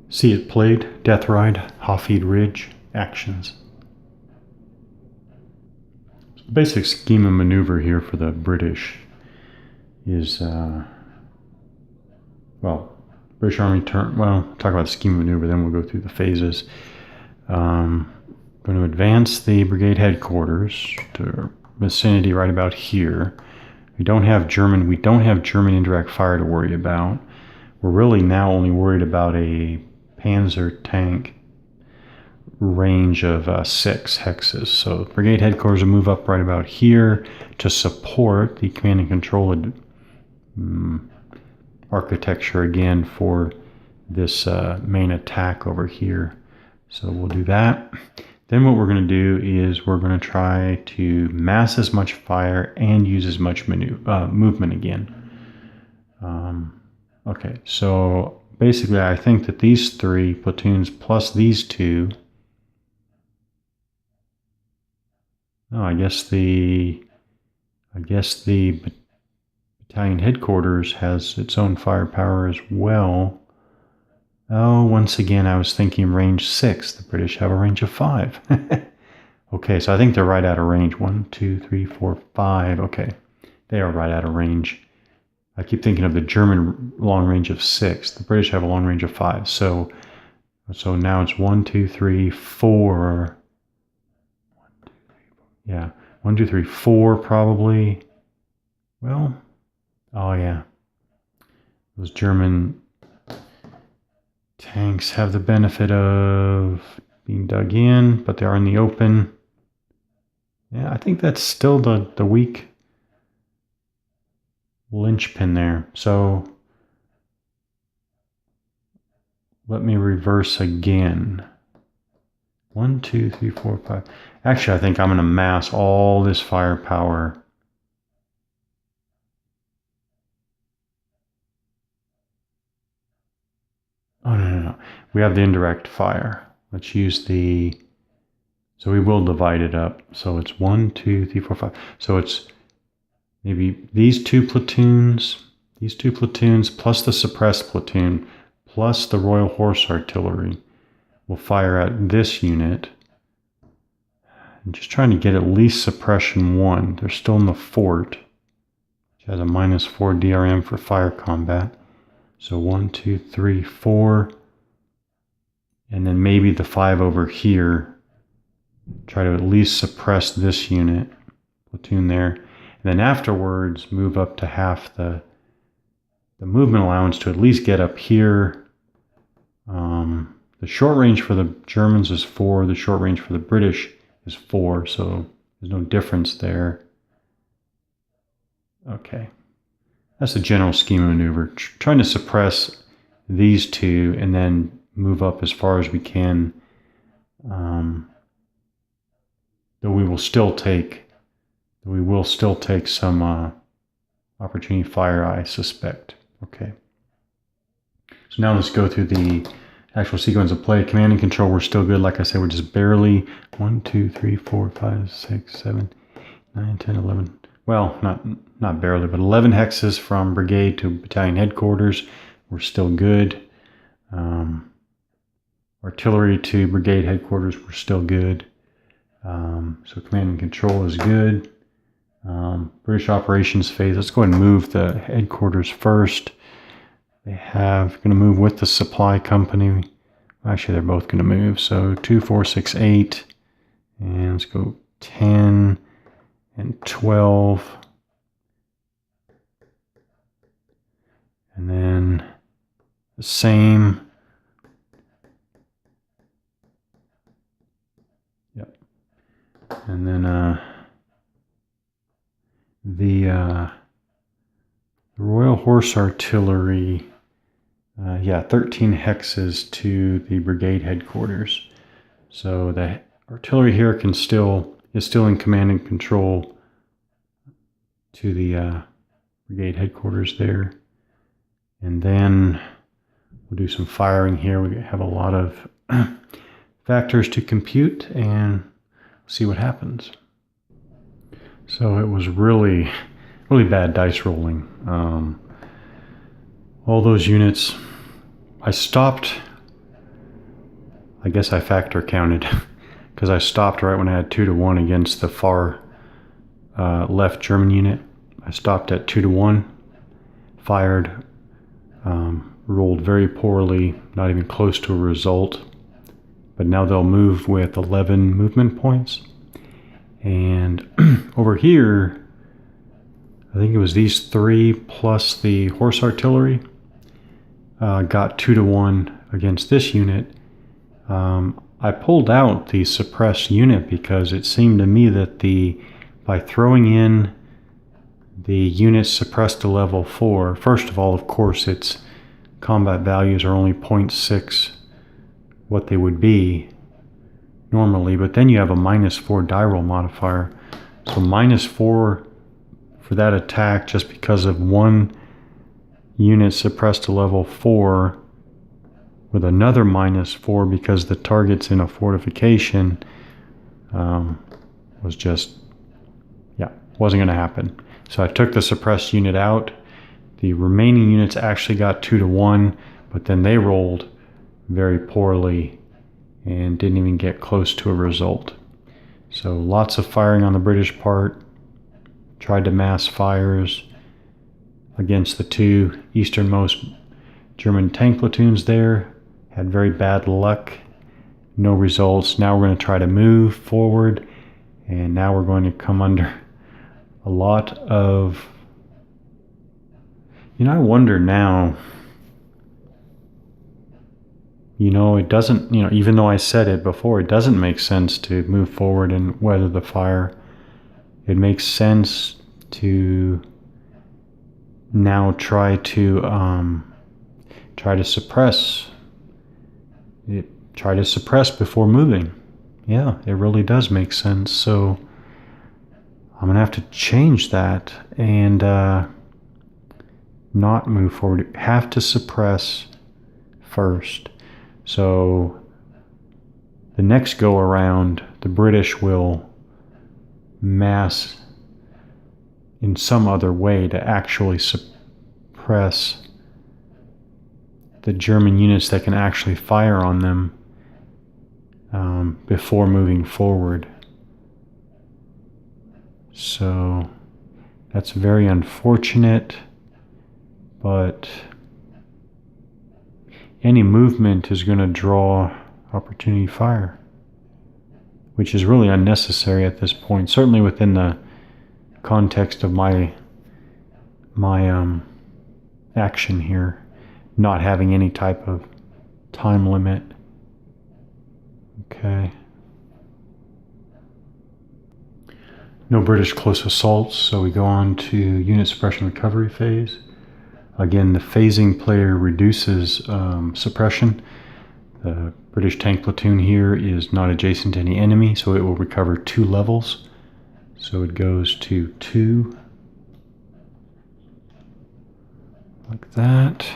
See it played, Death Ride, Hafid Ridge, actions. So the basic scheme of maneuver here for the British is, British Army talk about the scheme of maneuver, then we'll go through the phases. Going to advance the brigade headquarters to vicinity right about here. We don't have German indirect fire to worry about. We're really now only worried about a Panzer tank range of 6 hexes. So brigade headquarters will move up right about here to support the command and control architecture again for this main attack over here. So we'll do that. Then what we're going to do is we're going to try to mass as much fire and use as much movement again. Okay, so basically I think that these 3 platoons plus these 2, I guess the battalion headquarters has its own firepower as well. Oh, once again, I was thinking range 6. The British have a range of 5. Okay, so I think they're right out of range. 1, 2, 3, 4, 5. Okay, they are right out of range. I keep thinking of the German long range of 6. The British have a long range of 5. So now it's 1, 2, 3, 4. Yeah, 1, 2, 3, 4 probably. Well, oh yeah. Those German tanks have the benefit of being dug in, but they are in the open. Yeah, I think that's still the weak linchpin there. So let me reverse again. 1, 2, 3, 4, 5. Actually, I think I'm going to mass all this firepower. Oh, no. We have the indirect fire. Let's use so we will divide it up. So it's 1, 2, 3, 4, 5. So it's maybe these 2 platoons plus the suppressed platoon, plus the Royal Horse Artillery will fire at this unit. I'm just trying to get at least suppression 1. They're still in the fort, which has a -4 DRM for fire combat. So 1, 2, 3, 4. And then maybe the 5 over here. Try to at least suppress this unit, platoon there. And then afterwards, move up to half the movement allowance to at least get up here. The short range for the Germans is 4. The short range for the British is 4. So there's no difference there. Okay. That's the general scheme of maneuver. Trying to suppress these 2 and then move up as far as we can. Though we will still take some opportunity fire, I suspect. Okay. So now let's go through the actual sequence of play. Command and control, we're still good. Like I said, we're just barely 1, 2, 3, 4, 5, 6, 7, 9, 10, 11. Well, not barely, but 11 hexes from brigade to battalion headquarters. We're still good. Artillery to brigade headquarters, we're still good. So command and control is good. British operations phase, let's go ahead and move the headquarters first. Going to move with the supply company. Actually, they're both going to move. So 2, 4, 6, 8. And let's go 10 and 12. And then the same. Yep. And then the Royal Horse Artillery, 13 hexes to the brigade headquarters. So the artillery here is still in command and control to the brigade headquarters there. And then we'll do some firing here. We have a lot of factors to compute and see what happens. So it was really bad dice rolling. All those units, I stopped I guess I factor counted because I stopped right when I had 2-1 against the far left German unit. I stopped at 2-1, fired, rolled very poorly, not even close to a result. But now they'll move with 11 movement points. And over here, I think it was these 3 plus the horse artillery got 2-1 against this unit. I pulled out the suppressed unit because it seemed to me that by throwing in the unit suppressed to level 4, first of all, of course, its combat values are only 0.6 what they would be normally, but then you have a -4 die roll modifier. So -4 for that attack just because of one unit suppressed to level 4 with another -4 because the target's in a fortification was just, wasn't going to happen. So I took the suppressed unit out. The remaining units actually got 2-1, but then they rolled very poorly and didn't even get close to a result. So lots of firing on the British part. Tried to mass fires against the 2 easternmost German tank platoons there. Had very bad luck. No results. Now we're going to try to move forward, and now we're going to come under a lot of... I wonder now, it doesn't, even though I said it before, it doesn't make sense to move forward and weather the fire. It makes sense to now try to suppress it. Try to suppress before moving. Yeah, it really does make sense. So I'm gonna have to change that and not move forward. Have to suppress first. So the next go around, the British will mass in some other way to actually suppress the German units that can actually fire on them before moving forward. So that's very unfortunate, but any movement is going to draw opportunity fire, which is really unnecessary at this point, certainly within the context of my action here, not having any type of time limit. Okay. No British close assaults, so we go on to unit suppression recovery phase. Again, the phasing player reduces suppression. The British tank platoon here is not adjacent to any enemy, so it will recover 2 levels. So it goes to 2, like that.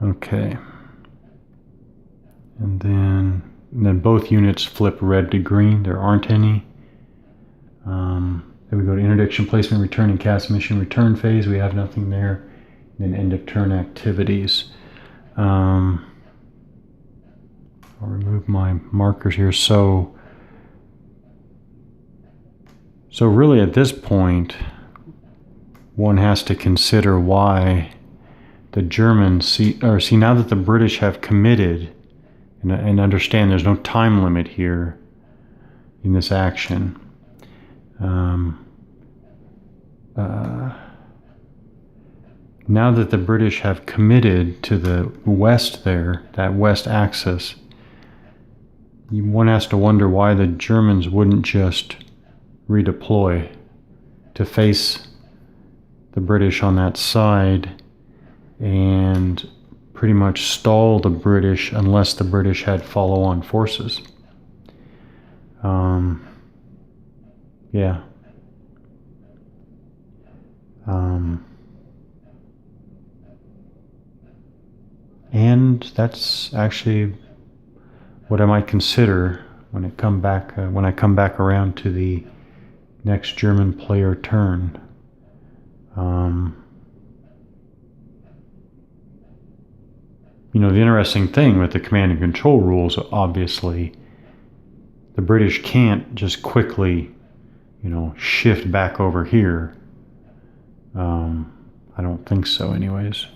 Okay. And then both units flip red to green. There aren't any. Then we go to interdiction placement, return and cast mission return phase. We have nothing there. And then end of turn activities. I'll remove my markers here. So really at this point, one has to consider why the Germans see now that the British have committed and understand there's no time limit here in this action. Now that the British have committed to the west there, that west axis, one has to wonder why the Germans wouldn't just redeploy to face the British on that side and pretty much stall the British unless the British had follow-on forces. Yeah. And that's actually what I might consider when I come back around to the next German player turn. the interesting thing with the command and control rules, obviously, the British can't just quickly, shift back over here. I don't think so, anyways.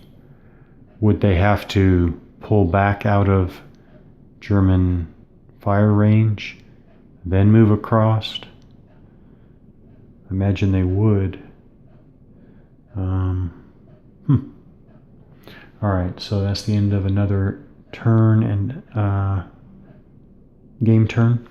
Would they have to pull back out of German fire range, then move across? Imagine they would. All right, so that's the end of another turn and game turn.